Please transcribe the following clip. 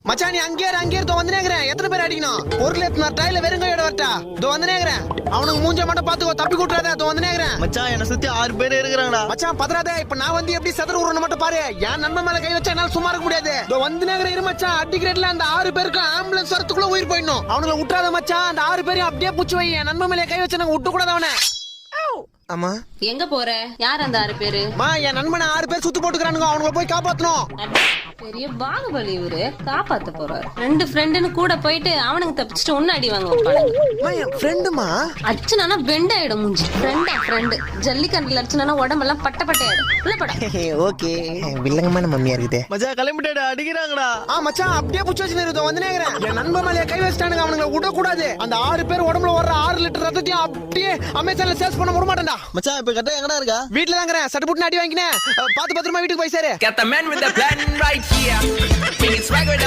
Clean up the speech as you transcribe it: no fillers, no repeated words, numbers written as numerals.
மச்சான் நீ அங்கே வந்துனேங்கிறேன். எத்தனை பேர் அடிக்கணும்? பொருள் எத்தனை ட்ரைல வெறுங்கையோட வரட்டா? வந்துனேங்கிறேன். அவனுக்கு மூஞ்ச மட்டும் பாத்துக்கோ, தப்பி கூட்டுறாத. வந்துனேங்கிறேன். மச்சான் என்ன சுத்தி 6 பேர் இருக்கிறாங்கடா. மச்சான் பதறாத. இப்ப நான் வந்து எப்படி செதற விடுறேன்னு மட்டும் பாரு. என் நண்பன் மேல கை வச்சா என்னால சும்மா இருக்க முடியாது. வந்துனேங்கிற இரு மச்சான். அடிக்கிறேட்ல அந்த 6 பேருக்கு ஆம்புலன்ஸ் வரத்துக்குள்ள உயிர் போயிடணும். அவனுங்களை விட்டுறாத மச்சான். அந்த 6 பேரையும் அப்படியே புடிச்சு வை. என் நண்பன் மேல கை வச்சு நாங்க விட்டு கூடாது அவனை. அம்மா எங்க போற? யார் அந்த 6 பேரு? என் நண்பனை 6 பேர் சுத்து போட்டுக்கிறானுங்க. அவனுங்களை போய் காப்பாத்தணும். பெரிய பாகுபலி இவரு. காப்பாத்த போறாரு. 2 ஃப்ரெண்டுன்னு கூட போயிட்டு அவனுக்கு தப்பிச்சுட்டு ஒன்னு அடி வாங்க ஃப்ரெண்டுமா? அர்ச்சனா பெண்ட் ஆயிடும் மூஞ்சி. ஃப்ரெண்டு ஜல்லிக்கண்டில் அர்ச்சனா உடம்பெல்லாம் பட்ட பட்டையாயிடும். உள்ள பட. ஓகே வில்லங்கமான மம்மியா இருக்குது. மச்சான் கிளம்பிட்டா அடிக்கிறாங்கடா. மச்சான் அப்படியே புடிச்சு வச்சு வந்துனேங்கிறேன். என் நண்பன் மேல கை வச்சிட்டானுங்க. அவனுங்களை விடக்கூடாது. அந்த 6 பேர் உடம்புல வர்ற 6 லிட்டர் ரத்தத்தையும் அப்படியே அமேசான்ல சேல்ஸ் பண்ண விட மாட்டேன்டா. மச்சான் இப்ப கரெக்டா எங்கடா இருக்கா? வீட்டுல தாங்கிறேன். சட்டு புட்டு அடி வாங்கினேன். பாத்து பத்திரமா வீட்டுக்கு போய் சேரு. Got the man with the plan right here. Bring it swagger down.